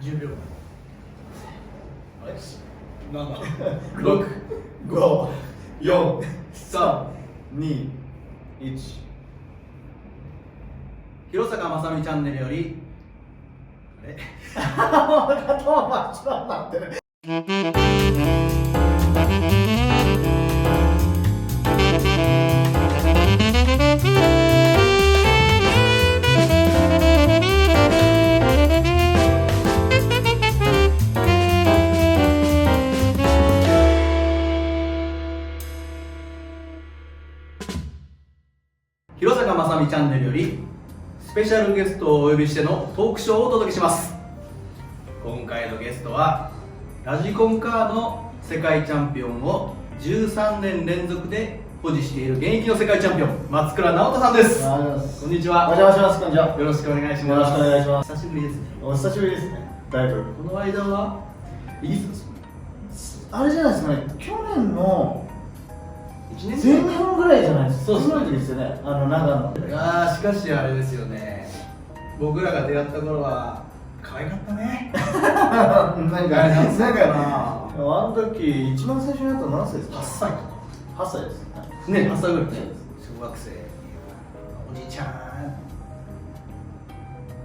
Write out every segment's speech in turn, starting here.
10秒7、6、 5、4、3、2、1。広坂まさみチャンネルよりあれ俺がトーマスになってる。広坂まさみチャンネルよりスペシャルゲストをお呼びしてのトークショーをお届けします。今回のゲストはラジコンカーの世界チャンピオンを13年連続で保持している現役の世界チャンピオン松倉直人さんです。こんにちは。お邪魔します。こんにちは。よろしくお願いします。よろしくお願いします。久しぶりですね。お久しぶりですね。だいぶ。この間はいつですか？あれじゃないですかね。去年の1年全日本ぐらいじゃないですか。そうですの時ですよね。長野。いやーしかしあれですよね。僕らが出会った頃は可愛かったね。なんか何歳かな。あの時一番最初に会ったの何歳ですか8歳か？8歳です。ね、8歳ぐらいね。小学生。おじいちゃん。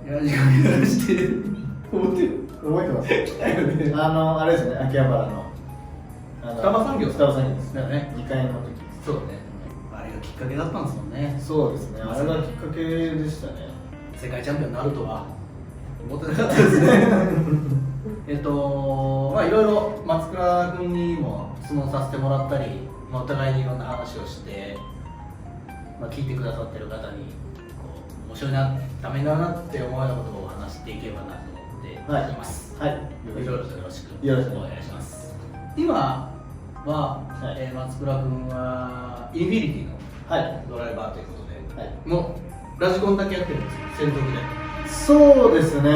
いや、時間してる。覚えてる？覚えてます。来たよね。あれですね。秋葉原の双葉産業ですだよね。2階の時。そうだね。あれがきっかけだったんですもんね。そうですね。あれがきっかけでしたね。世界チャンピオンになるとは思ってなかったですね。まあいろいろ松倉君にも質問させてもらったり、まあ、お互いにいろんな話をして、まあ、聞いてくださってる方にこう面白いな、ためになるなって思うようなことを話していければなと思っています。はい。いろいろとよろしくよろしくお願いします。今は、はい松倉君はインフィニティのはい。ドライバーということで、はい。もうラジコンだけやってるんですよ、専属で。そうですね。イ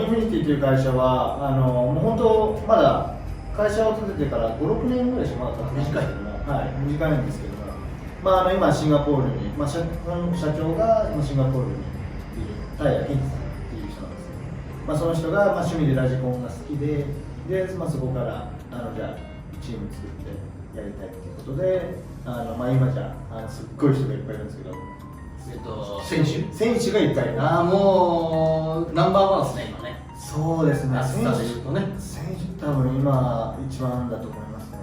ンフィニティという会社はもう本当まだ会社を建ててから5、6年ぐらいしかまだ経ってないんですけども、はい、短いんですけども、今シンガポールに、社長が今シンガポールにいる平健二さんっていう人なんですけど、その人が趣味でラジコンが好きで、そこからじゃあチーム作ってやりたいということで、今じゃすっごい人がいっぱいいるんですけど。選手がいっぱいいる。もうナンバーワンですね、今ね。そうですね。選手で言うとね。選手多分今一番だと思いますね。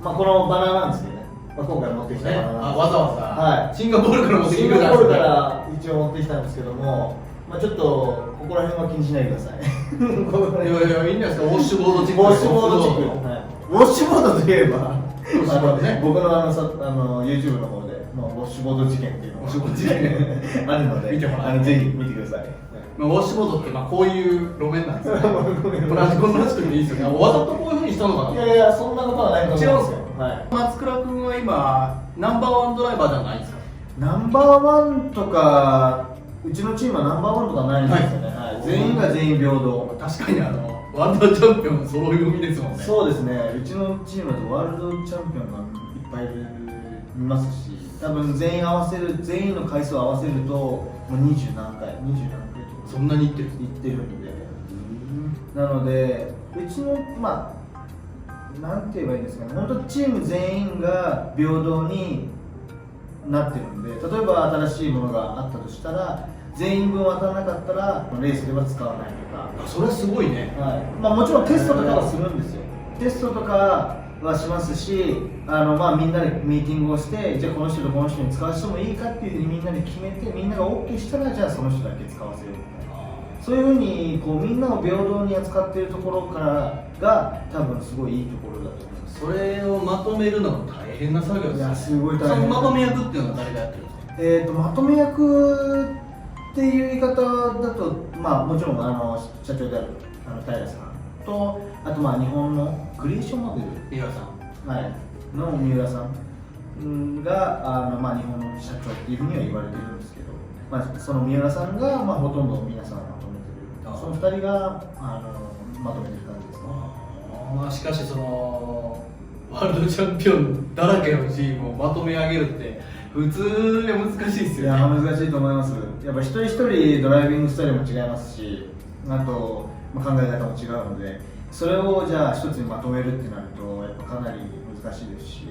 このバナーなんですけどね。今回持ってきたバナーなんです。わざわざ。はい。シンガポールから持ってきてシンガポールから一応持ってきたんですけども、ちょっとここら辺は気にしないでください。いやいいんじゃないですか。ウォッシュボードチック。ウォッシュボードチック。ウォッシュボードといえば、僕のYouTube の方で。ウォッシュボード事件っていうのがあるので、ぜひ見てください。ウォッシュボードってこういう路面なんですよ。ラジコンらしくていいですよね。わざとこういうふうにしたのかな。いやそんなことはないと思うんですよ。違うんですよ。松倉君は今ナンバーワンドライバーじゃないですか。ナンバーワンとか、うちのチームはナンバーワンとかないんですよね。全員が全員平等。確かにワールドチャンピオン揃い踏みですもんね。そうですね。うちのチームだとワールドチャンピオンがいっぱいいますし、多分全員の回数を合わせるともう20何回とかそんなにいってるんで、なのでうちのなんて言えばいいんですかね、本当チーム全員が平等になってるんで、例えば新しいものがあったとしたら全員分当たらなかったらレースでは使わないとか。それはすごいね。もちろんテストとかはするんですよ。テストとかはしますし、みんなでミーティングをして、じゃあこの人とこの人に使わせてもいいかっていうふうにみんなで決めて、みんなが OK したらじゃあその人だけ使わせようみたいな、そういうふうにみんなを平等に扱っているところからが多分すごいいいところだと思います。それをまとめるのが大変な作業ですね。いやすごい大変。そのまとめ役っていうのは誰がやってるんですか？まとめ役っていう言い方だと、もちろん社長である平さんと、あと日本のクリエーションモデル三浦さん、の三浦さんが日本の社長っていうふうには言われてるんですけど、その三浦さんがほとんど皆さんまとめてる、その2人がまとめてる感じですね。しかしワールドチャンピオンだらけのチームをまとめ上げるって普通は難しいですよね。難しいと思います。やっぱ一人一人ドライビングスタイルも違いますし、あと、考え方も違うので、それをじゃあ一つにまとめるってなるとやっぱかなり難しいですし、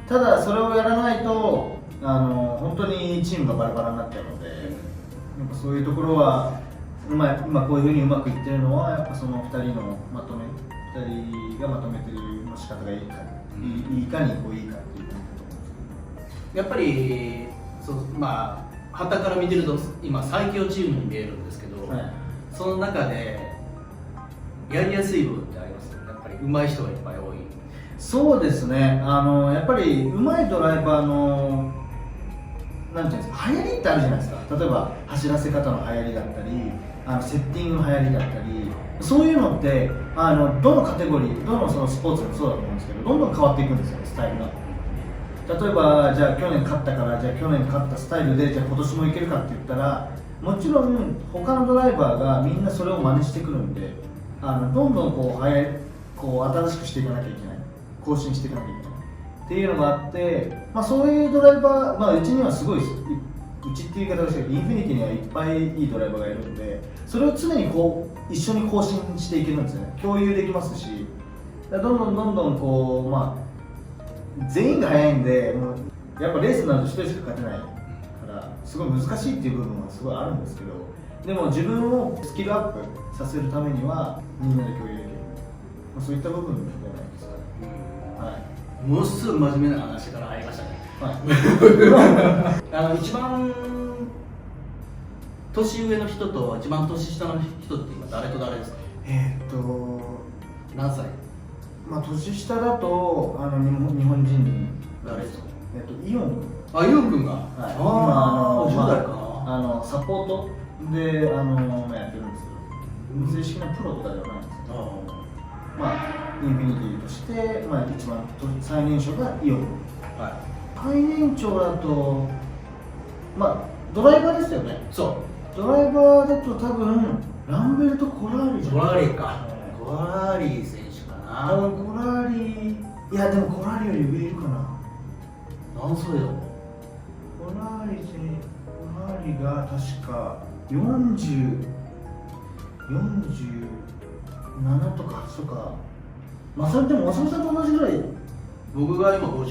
ただそれをやらないと本当にチームがバラバラになっちゃうので、やっぱそういうところは今こういうふうにうまくいってるのはやっぱその2人の2人がまとめてる仕方がいいか、いかにこういいかっていうことだと思うんですけど、やっぱり旗から見てると今最強チームに見えるんですけど、はい、その中でやりやすい部分ってありますよね。やっぱり上手い人がいっぱい多い。そうですね、やっぱり上手いドライバーのなんていうんですか、流行りってあるじゃないですか。例えば走らせ方の流行りだったり、セッティングの流行りだったり、そういうのってどのカテゴリー、どのそのスポーツでもそうだと思うんですけど、どんどん変わっていくんですよね、スタイルが。例えばじゃあ去年勝ったから、じゃあ去年勝ったスタイルでじゃあ今年もいけるかって言ったら、もちろん他のドライバーがみんなそれを真似してくるんで、どんどんこう新しくしていかなきゃいけない、更新していかなきゃいけないっていうのがあって、そういうドライバー、うちにはすごい、うちっていう言い方をしてるけど、インフィニティにはいっぱいいいドライバーがいるんで、それを常に一緒に更新していけるんですよね。共有できますし、どんどん全員が速いんで、もうやっぱレースになると1人しか勝てないからすごい難しいっていう部分はすごいあるんですけど、でも自分をスキルアップさせるためにはみんなで共有できる、そういった部分じゃないですかね。はい、ものすごい真面目な話から入りましたね。はい、一番年上の人と一番年下の人って今誰と誰ですか？何歳？年下だと日本人誰ですか？イオン君。あ、イオン君が。はい、今10代かな。サポートでやってるんですけど、正式なプロとかではないんですけど、インフィニティとして、一番最年少がイオン君。はい。最年長だとドライバーですよね。そう。ドライバーだと多分ランベルト・コラーリじゃないですか。コラーリ選手かな。多分コラーリ、いやでもコラーリより上いるかな。何歳だろう。コラーリが確か47とか8とか。でもマサルさんと同じぐらい僕が今50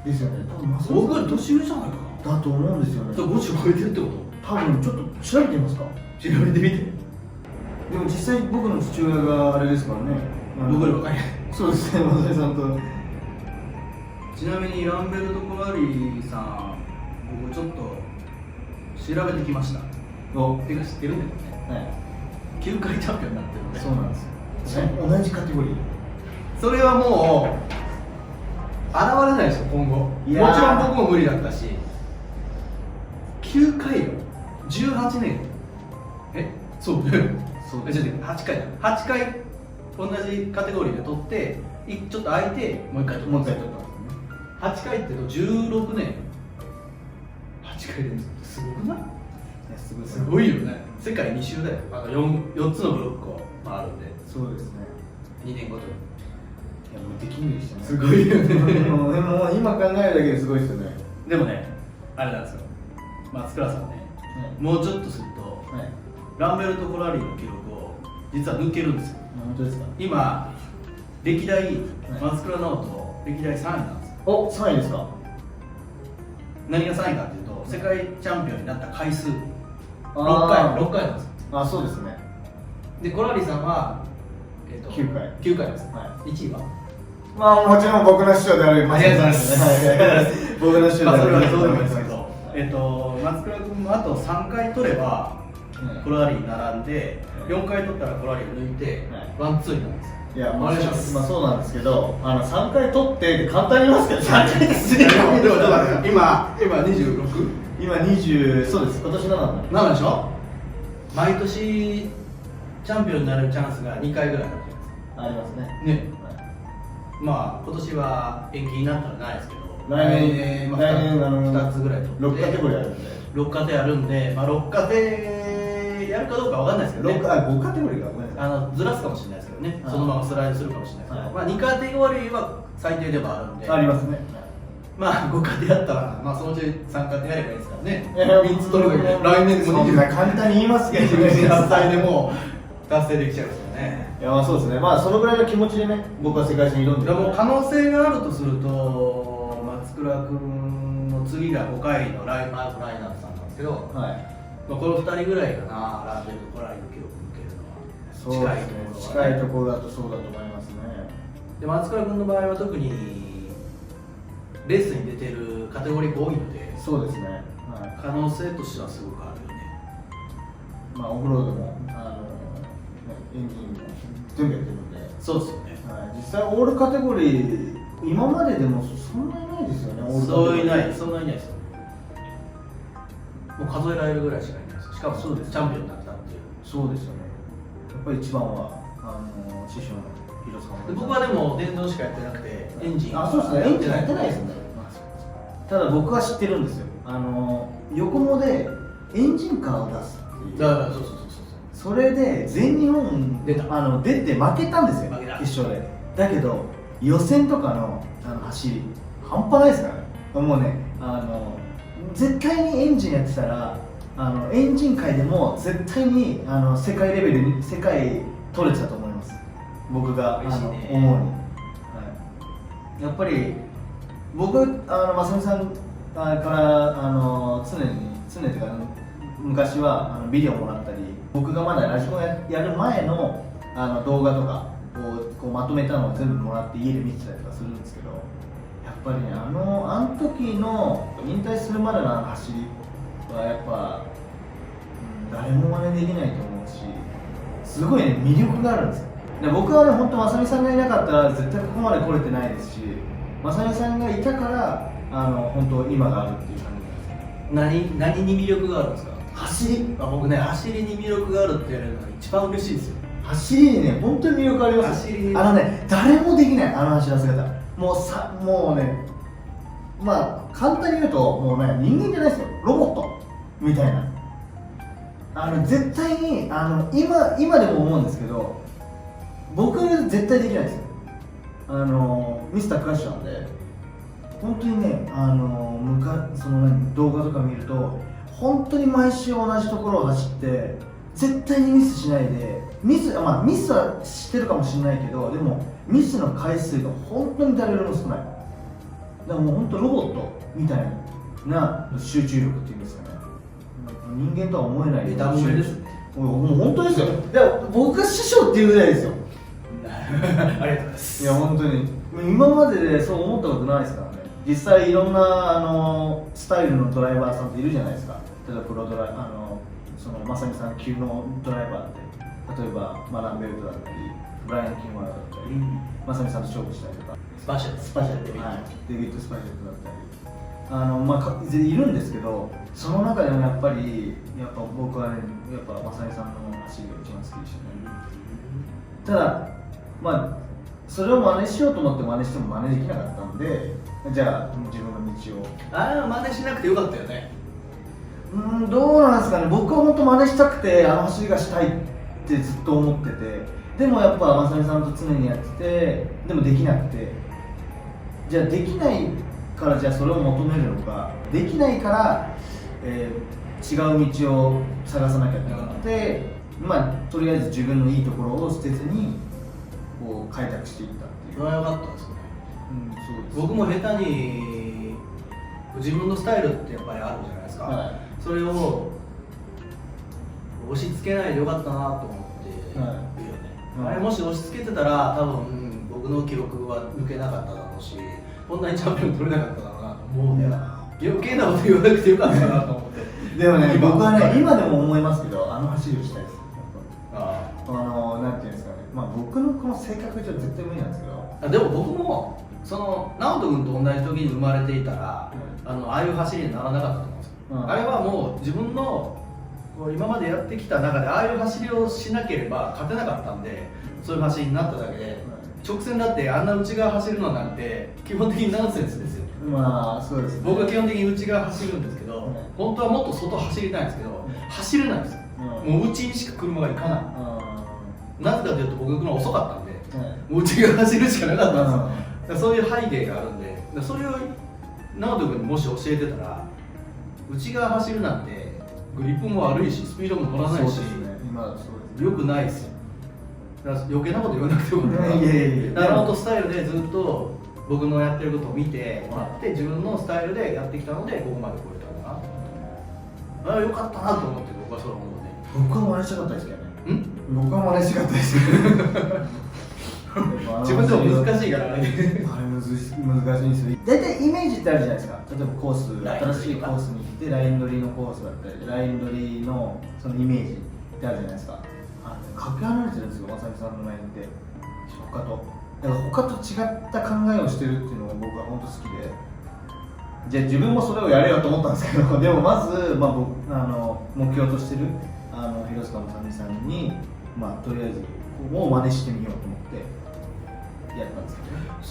ですよね。多分僕より年上じゃないかな。だと思うんですよね。50超えてるってこと？多分ちょっと調べてみますか。調べてみて。でも実際僕の父親があれですからね。僕より若い。そうですね、マサルさんと。ちなみにランベルト・コラーリさん、僕ちょっと調べてきました。てか知ってるんだけどね。はい。9回チャンピオンになってるので。そうなんですよ。同じカテゴリー。それはもう現れないでしょ今後。もちろん僕も無理だったし。9回よ。18年。そう。そうです。8回だ。8回同じカテゴリーで取ってちょっと空いてもう1回取った。もう1回取ったんですね。8回っていうと16年。8回連続ってすごくない？すごいよね。世界2周だよ。4つのブロックを回るんで。そうですね。2年ごとに。いやもうできんでしたね。すごいよね。もう今考えるだけですごいですよね。でもね、あれなんですよ。松倉さんね、もうちょっとすると、ランベルト・コラーリーの記録を実は抜けるんですよ。本当ですか？今、歴代、松倉直人、歴代3位なんですよ。お、3位ですか？何が3位かっていうと、世界チャンピオンになった回数、6回なんですよ。あ、そうですね。で、コラーリーさんは、9回です。1位はもちろん僕の師匠であります。ありがとうございます。僕の師匠であります。そうですけど、松倉君もあと3回取れば、コラーリー並んで、4回取ったらコラーリー抜いて、ワンツーになるんですよ。いや、お願いします。そうなんですけど、3回取って簡単に言いますけど、3回ですね。でも今 26？ 今20、そうです。今年7でしょ。毎年チャンピオンになるチャンスが2回ぐらいあるじゃないですか。ありますね。今年は延期になったらないですけど、来年2つぐらい取って6カテゴリーあるんで、6カテあるんで、6カテやるかどうかわかんないですけどね。5カテゴリーがごめんなさい。ずらすかもしれないですけどね。そのままスライドするかもしれないですけど、2カテゴリーは最低でもあるんで、ありますね。5カテやったら、そのうち3カテやればいいですかもんね。3つ取るだけで来年そんな簡単に言いますけどね28歳でもう達成できちゃうんですよね。いやまあそうですね、まあそのぐらいの気持ちでね、僕は世界戦挑んでる。もう可能性があるとすると、松倉君の次が5回のマーク・ライナーさんなんですけど、はい、この2人ぐらいかな、ラーメンとコライの記録抜けるのは近いところだとそうだと思いますね。で松倉君の場合は特にレースに出てるカテゴリーが多いので、そうですね、はい、可能性としてはすごくあるよね。まあオフロードもエンジンも全部やってるんで、そうですよね、はい、実際オールカテゴリー今まででもそんなにないですよね。オールカテゴリーそんなにいないですよ。もう数えられるぐらいしかいないです。しかもそうです、チャンピオンになったっていう。そうですよね。やっぱり一番は師匠の広さん。僕はでも電動しかやってなくて、エンジンそうですね、エンジンやってないですね。ただ僕は知ってるんですよ。横もでエンジンカーを出すっていう。だからそうそれで全日本出て負けたんですよ、負けた決勝で。だけど予選とかの走り半端ないですからね。もうね、絶対にエンジンやってたらエンジン界でも絶対に世界レベルに世界取れてたと思います、僕が嬉しいね思うに、はい、やっぱり僕正美さんから常というか昔はビデオもらったり、僕がまだラジコンやる前の動画とかをこうまとめたのを全部もらって家で見てたりとかするんですけど、やっぱりねあの時の引退するまでの走りはやっぱ、誰も真似できないと思うし、すごいね魅力があるんですよ。で僕はね本当正美さんがいなかったら絶対ここまで来れてないですし、正美さんがいたから本当今があるっていう感じなんですよ。何に魅力があるんですか？走り。僕ね、走りに魅力があるって言われるのが一番嬉しいですよ。走りにね本当に魅力あります。走りに誰もできない走らせ方。もうね、まあ簡単に言うともうね人間じゃないですよ、ロボットみたいな。絶対に今でも思うんですけど、僕絶対できないですよ。ミスタークラッシュなんで、本当にね動画とか見ると本当に毎週同じところを走って絶対にミスしないで、ミスはしてるかもしれないけど、でもミスの回数が本当に誰よりも少ない。だからもう本当ロボットみたいな集中力っていうんですかね、人間とは思えないダブルですね。もう本当ですよ。僕が師匠っていうぐらいですよありがとうございます。いや本当に今まででそう思ったことないですからね。実際いろんなスタイルのドライバーさんっているじゃないですか。例えばプロドライその正美さん級のドライバーって、例えばランベルトだったりブライアン・キンワーだったり、正美さんと勝負したりとか、スパシャルデビッド・スパシャルだったりいるんですけど、その中でもやっぱ僕はね正美さんの走りが一番好きでしたね。ただそれを真似しようと思って真似しても真似できなかったんで、じゃあ自分の道を真似しなくてよかったよね。どうなんですかね。僕は本当真似したくて走りがしたいってずっと思ってて、でもやっぱ正美さんと常にやってて、でもできなくて、じゃあできないからじゃあそれを求めるのか、できないから、違う道を探さなきゃってなって、とりあえず自分のいいところを捨てずにこう開拓していったっていう。それは良かったですね。そうです。僕も下手に自分のスタイルってやっぱりあるじゃないですか、はい、それを押し付けないでよかったなと思ってるよね、あれもし押し付けてたら多分僕の記録は抜けなかっただろうし、こんなにチャンピオン取れなかっただろうなと思うね。余計なこと言わなくてよかったなと思ってでもね、僕はね今でも思いますけど、走りをしたいです。なんていうんですかね、僕のこの性格上絶対無理なんですけど、でも僕も直人君と同じ時に生まれていたら、ああいう走りにならなかったと思うんですよ、あれはもう自分の今までやってきた中でああいう走りをしなければ勝てなかったんで、そういう走りになっただけで、直線だってあんな内側走るのなんて基本的にナンセンスですよ。そうですね。僕は基本的に内側走るんですけど、本当はもっと外走りたいんですけど、走れないんですよ、もう内にしか車が行かない、なぜかというと僕が遅かったんで、もう内側走るしかなかったんですよ、そういう背景があるんで、それを直人君にもし教えてたら内側走るなんてグリップも悪いしスピードも乗らないし、そうですね、今だとそうですね。よくないですよ。だから余計なこと言わなくてもいやいやいやだからノートスタイルでずっと僕のやってることを見てもらって自分のスタイルでやってきたのでここまで来れたのかな。ああよかったなと思って僕はそう思うね。僕は真似したかったですけどね。ん僕は真似したかったですけど自分でも難しいからね。あれ難しいんですよ。大体イメージってあるじゃないですか。例えばコース、新しいコースに行ってライン取りのコースだったり、ライン取りのそのイメージってあるじゃないですか。かけ離れてるんですよ、まさみさんのラインって。他と。だから他と違った考えをしてるっていうのが僕は本当好きで。じゃあ自分もそれをやれよと思ったんですけど、でもまず、僕目標としてる広塚まさみさんに、とりあえずここを真似してみようと思ってやったんですけ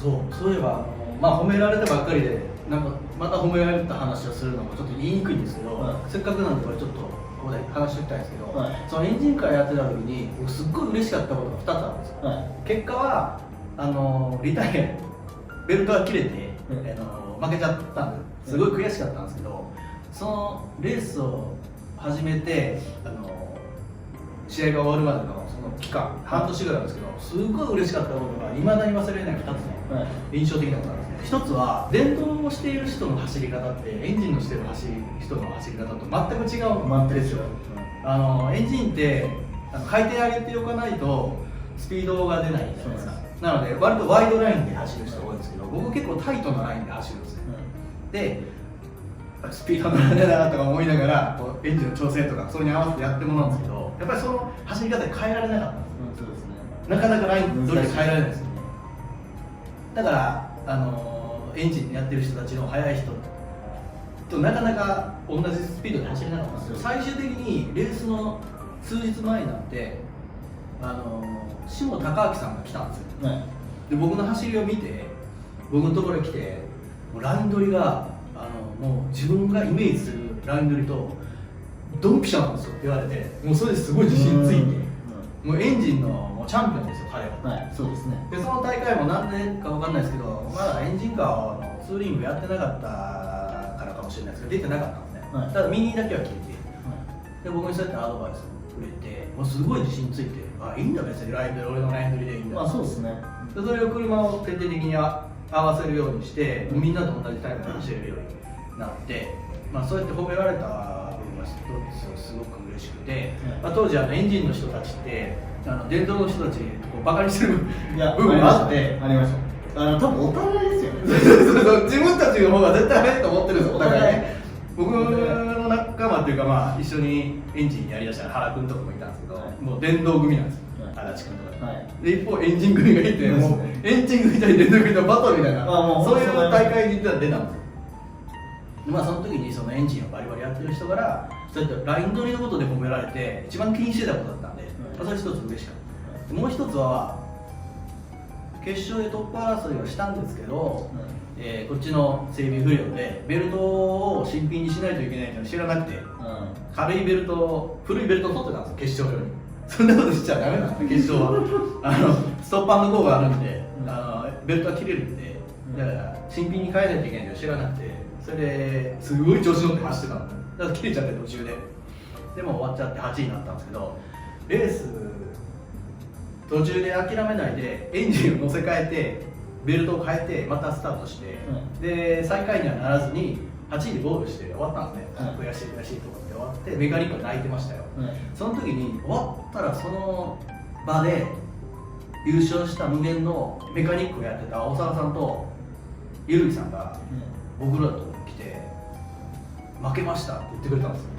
どね。そういえば褒められたばっかりでなんかまた褒められた話をするのもちょっと言いにくいんですけど、せっかくなんでこれちょっとここで話しておきたいんですけど、そのエンジンカーやってた時に僕すっごい嬉しかったことが2つあるんですよ。結果はリタイアベルトが切れて、負けちゃったんですごい悔しかったんですけど、そのレースを始めて試合が終わるまでのその期間半年ぐらいなんですけど、すごい嬉しかったことが未だに忘れない2つの印象的なことなんですね。1つは電動をしている人の走り方ってエンジンのしている人の走り方と全く違うんですよ。エンジンって回転上げておかないとスピードが出ないじゃないですか。なので割とワイドラインで走る人が多いんですけど、僕結構タイトなラインで走るんですね。でスピード乗らないなとか思いながらエンジンの調整とかそれに合わせてやってもらうんですけど、やっぱりその走り方で変えられなかったんです、そうですね、なかなかライン通りで変えられないですよね。だからエンジンやってる人たちの速い人となかなか同じスピードで走れなかったんですよ。最終的にレースの数日前になって下隆明さんが来たんですよ、で僕の走りを見て僕のところに来てもうライン取りがもう自分がイメージするライン取りとドンピシャなんですよって言われて、もうそれですごい自信ついて、もうエンジンのもうチャンピオンですよ彼は。そうですね。でその大会も何年か分かんないですけど、まだエンジンカーのツーリングやってなかったからかもしれないですけど出てなかったんですね、ただミニだけは聞いて、で僕にそうやってアドバイスをくれて、もうすごい自信ついて、いいんだ別にライン取り俺のライン取りでいいんだ、そうですね。でそれを車を徹底的に合わせるようにして、みんなと同じタイムで走れるようになって、そうやって褒められた部分がすごく嬉しくて、当時エンジンの人たちって電動の人たちこうバカにしてる部分があって、ありました。多分お互いですよね。自分たちの方が絶対速いと思ってるんですよ、お互いね。僕の仲間っていうか、一緒にエンジンやりだした原君とかもいたんですけど、もう電動組なんですよ、足立君とか、で一方エンジン組がいて、もうエンジン組対電動組のバトルみたいな、そういう大会に出たんですよ。その時にそのエンジンをバリバリやってる人からそうやってライン取りのことで褒められて一番気にしてたことだったんで、それ一つ嬉しかった。もう一つは決勝でトップ争いをしたんですけど、こっちの整備不良でベルトを新品にしないといけないって知らなくて、軽いベルト、古いベルトを取ってたんですよ、決勝用に。そんなことしちゃダメなんですよ、決勝は。ストップ&ゴーがあるんで、ベルトは切れるんで、だから新品に変えないといけないって知らなくて、それですごい調子乗って走ってたの。だから切れちゃって途中で。でも終わっちゃって8位になったんですけど、レース途中で諦めないでエンジンを乗せ替えてベルトを変えてまたスタートして、で最下位にはならずに8位でゴールして終わったんですね、悔しい悔しいとかって終わってメカニックが泣いてましたよ、その時に終わったらその場で優勝した無限のメカニックをやってた大沢さんとゆるきさんが僕らと来て負けましたって言ってくれたんですよ。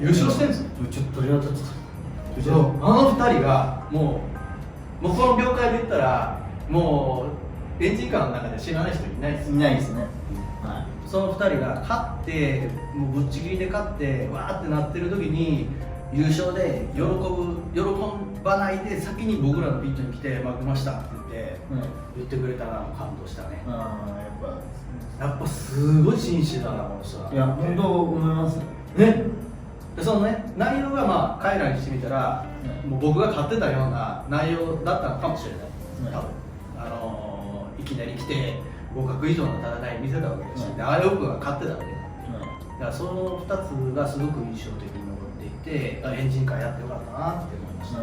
優勝してるんですよ。ちょっと鳥肌立つ。そう、2人がもうこの業界で言ったらもうエンジンカーの中で知らない人いないですよ。いないですね。その2人が勝ってもうぶっちぎりで勝ってわーってなってる時に優勝で喜ばないで先に僕らのピッチに来て負けましたって言ってくれたら感動したね。やっぱすごい紳士だなこの人は。いや本当思いますね。でそのね内容が彼らにしてみたら、もう僕が勝ってたような内容だったのかもしれない。多分いきなり来て互角以上の戦い見せたわけですし、あれ僕が勝ってたわけだからその2つがすごく印象的に残っていて、エンジンカーやってよかったなって思いました。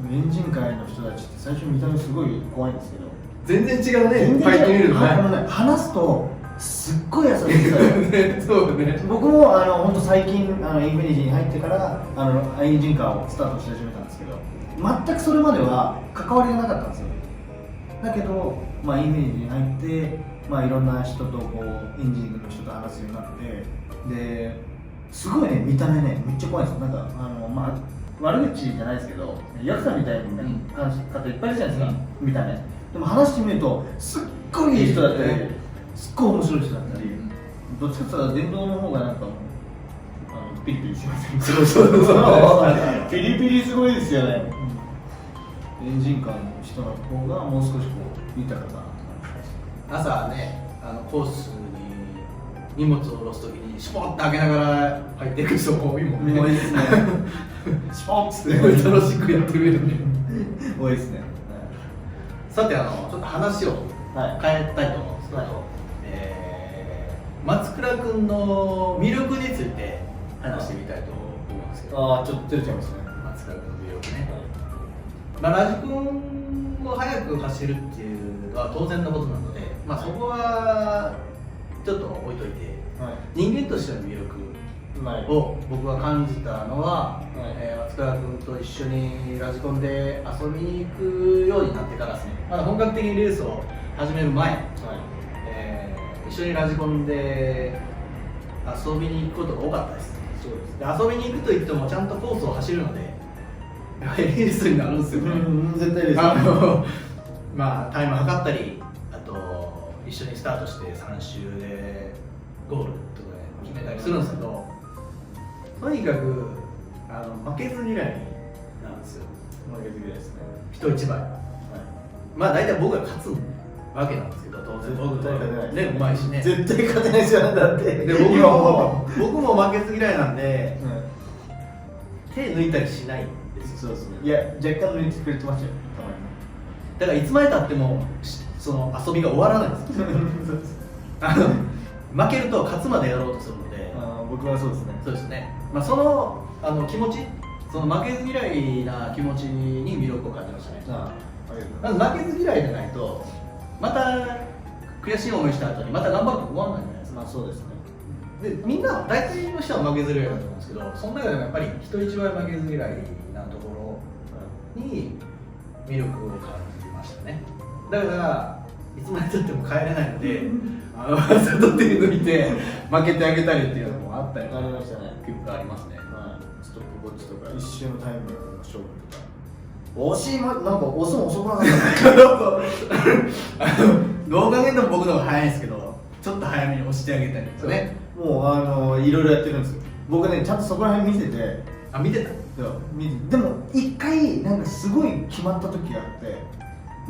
エンジン界の人たちって最初見た目すごい怖いんですけど、全然違うね、全然ファイト見るとね。話すとすっごい優しい人でそうね。僕も本当最近インフィニティに入ってからエンジンカーをスタートし始めたんですけど、全くそれまでは関わりがなかったんですよ。だけど、インフィニティに入って、いろんな人とこうエンジンの人と話すようになって、ですごいね、見た目ねめっちゃ怖いんですよ。なんか悪口じゃないですけど、ヤクザみたいな話し方いっぱいいるじゃないですか、見た目。でも話してみるとすっごいいい人だったり、すっごい面白い人だったり、どっちかっていうと電動の方がなんかピリピリしません。そうピリピリすごいですよね。エンジンカーの人の方がもう少しこう豊かだなと思います。朝ね、コースに荷物を下ろすときにシュポンって開けながら入っていく人も多いもんね。多いですね。シュポンっつって楽しくやってくれるね。多いですね。さてちょっと話を変えたいと思うんですけど、はい松倉君の魅力について話してみたいと思うんですけど、ちょっと照れちゃいますね。松倉君の魅力ね。ラジコンを速く走るっていうのは当然のことなので、そこはちょっと置いといて、人間としての魅力を僕が感じたのは、松倉君と一緒にラジコンで遊びに行くようになってからですね。まだ本格的にレースを始める前、一緒にラジコンで遊びに行くことが多かったです。そうです。で遊びに行くといってもちゃんとコースを走るのでレースになるんですよね。絶対です。タイム測ったり、あと一緒にスタートして3周でゴールとか決めたりするんですけど、とにかく負けず嫌いなんですよ。負けず嫌いですね。人一倍、大体僕が勝つわけなんですけど、当然僕ねうまいしね、絶対勝てないですよね。だってで僕も負けず嫌いなんで、手抜いたりしないんですよ。そうですね。いや、若干抜いてくれてましたよ、たまに。だからいつまでたってもその遊びが終わらないんですよ。負けると勝つまでやろうとするので。僕はそうですね。そうですね。その気持ち、その負けず嫌いな気持ちに魅力を感じましたね。まず負けず嫌いじゃないと、また悔しい思いした後にまた頑張ると思わないじゃないですか。そうですね。でみんな大体の人は負けず嫌いだと思うんですけど、その中でもやっぱり人一倍負けず嫌いなところに魅力を感じましたね。だからいつまでたっても帰れないので、外手抜いて負けてあげたりっていうのもあったりありましたね。結構ありますね。ストップウォッチとか一瞬のタイムの勝負とか。なんか押すの遅くなかった。動画でも僕の方が早いんですけど、ちょっと早めに押してあげたりとかね。もういろいろやってるんですよ。僕ね、ちゃんとそこら辺見てて。見てた。でも一回なんかすごい決まった時があって、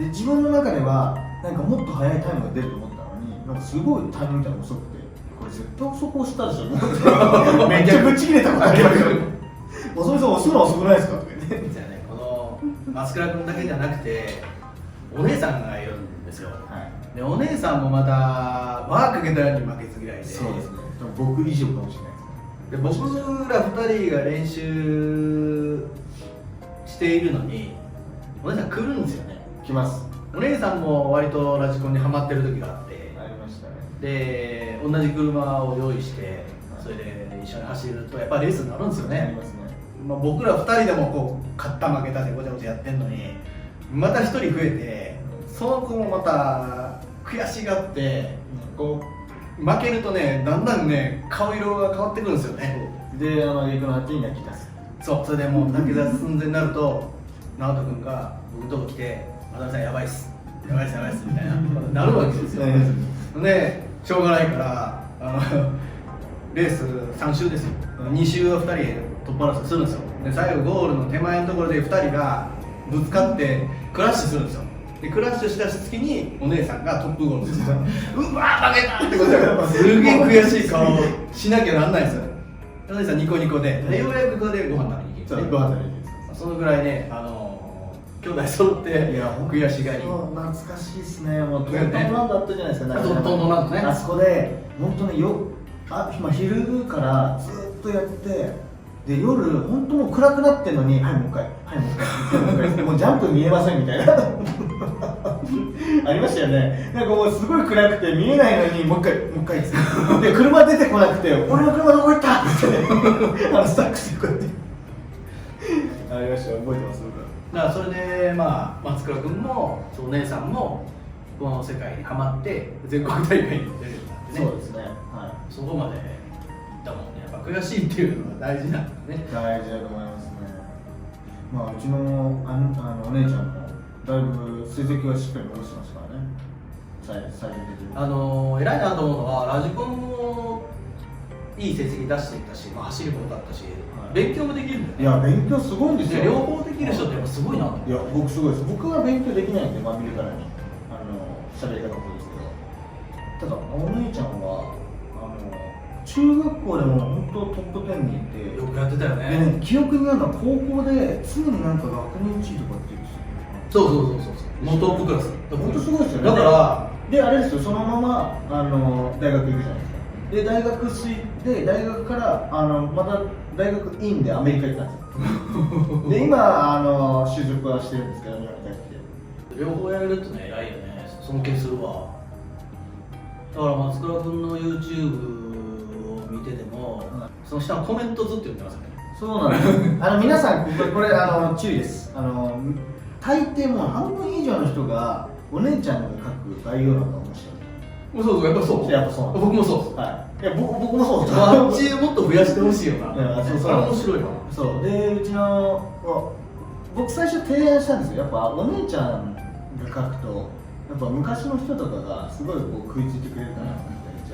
で自分の中ではなんかもっと速いタイムが出ると思ったのに、なんかすごいタイムみたいなの遅くて、これ絶対遅く押したでしょ。めっちゃぶち切れたことありますよ。遅いぞ、押すの遅くないですかってね。じゃあね、この松倉君だけじゃなくてお姉さんがいるんですよ。でお姉さんもまた輪かけたように負けず嫌いで。そうですね。僕以上かもしれないで僕ら2人が練習しているのにお姉さん来るんですよね。来ます。お姉さんも割とラジコンにハマってる時があって、ありましたね。で同じ車を用意してそれで一緒に走るとやっぱりレースになるんですよね。ありますね。僕ら2人でもこう勝った負けたでごちゃごちゃやってんのに、また1人増えて、その子もまた悔しがってこう負けるとね、だんだんね顔色が変わってくるんですよね。で、逆の果てに泣き出す。そう、それでもう泣き出す寸前になると直人君が僕のとこ来て「渡辺さんやばいっすやばいっすやばいっす」みたいななるわけですよ。でしょうがないからレース3周ですよ。2周を2人で突破争いするんですよ。で最後ゴールの手前のところで2人がぶつかってクラッシュするんですよ。でクラッシュした隙にお姉さんがトップゴールですよ。うわー負けたってことですげえ悔しい顔しなきゃなんないですよ。お姉さんニコニコで、ようやくここでご飯食べに行ける、ご飯食べに行ける。そのぐらいね、兄弟揃って悔しがり。懐かしいですね。もうトントンランドあったじゃないですか。トントンランドね。あそこで本当ね昼からずっとやって、で夜本当もう暗くなってんのに、はいもう一回、はいもう一回、もう一回もうジャンプ見えませんみたいなありましたよね。なんかもうすごい暗くて見えないのにもう一回っつってで車出てこなくて、俺の車どこ行ったってスタックしてこうやってありました。覚えてます。だからそれでまあ松倉君もお姉さんもこの世界にハマって全国大会に出るようになってね。そうですね、はい、そこまで行ったもんね。やっぱ悔しいっていうのが大事なんだね。大事だと思いますね。まあうちのお姉ちゃんもだいぶ成績はしっかり残してますからね。最終的に偉いなと思うのはラジコンもいい成績出していったし、まあ、走りも良かったし、はい、勉強もできるんだよね。いや勉強すごいんですよ。両方できる人ってやっぱすごいなと思う。いや僕すごいです。僕は勉強できないんで、まあ見るからに喋り方もそうですけど、ただお姉ちゃんは中学校でも本当トップ10にいて、よくやってたよね。でね、記憶にあるのは高校で常になんか学年1位とかって言うんですよ。そうもうトップクラス。本当すごいですよね。だからであれですよ、そのまま大学行くじゃないですか。で大学で大学からまた大学院でアメリカ行ったんですよで今就職はしてるんですけど、日本に帰ってきて両方やれるってね、偉いよね。尊敬するわ。だから松倉君の YouTube を見てても、その下のコメントずっと言ってますよね。そうなんです皆さんこれ注意です。大抵もう半分以上の人がお姉ちゃんが書く概要欄が面白い。そうやっぱそう。やっぱそう。僕もそう。はい。いや僕もそうです。あっちもっと増やしてほしいよな。そう面白いわ。そうでうちの僕最初提案したんですよ。やっぱお姉ちゃんが書くとやっぱ昔の人とかがすごいこう食いついてくれるかなと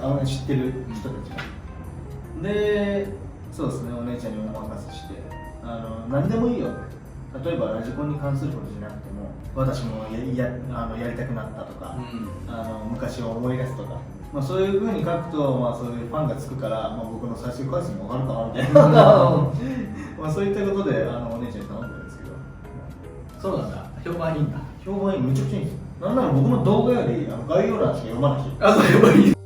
思って、知ってる人たちが。でそうですね、お姉ちゃんにお任せして何でもいいよ。例えばラジコンに関することじゃなくても、私もやりたくなったとか、昔を思い出すとか、まあ、そういう風に書くと、まあ、そういうファンがつくから、まあ、僕の再生回数も上がるかなみたいなまあそういったことでお姉ちゃんに頼んだんですけど。そうなんだ。評判いいんだ。評判いい、めちゃくちゃいいんですよ。なんなら僕の動画より概要欄しか読まないし。そうやっぱりいい。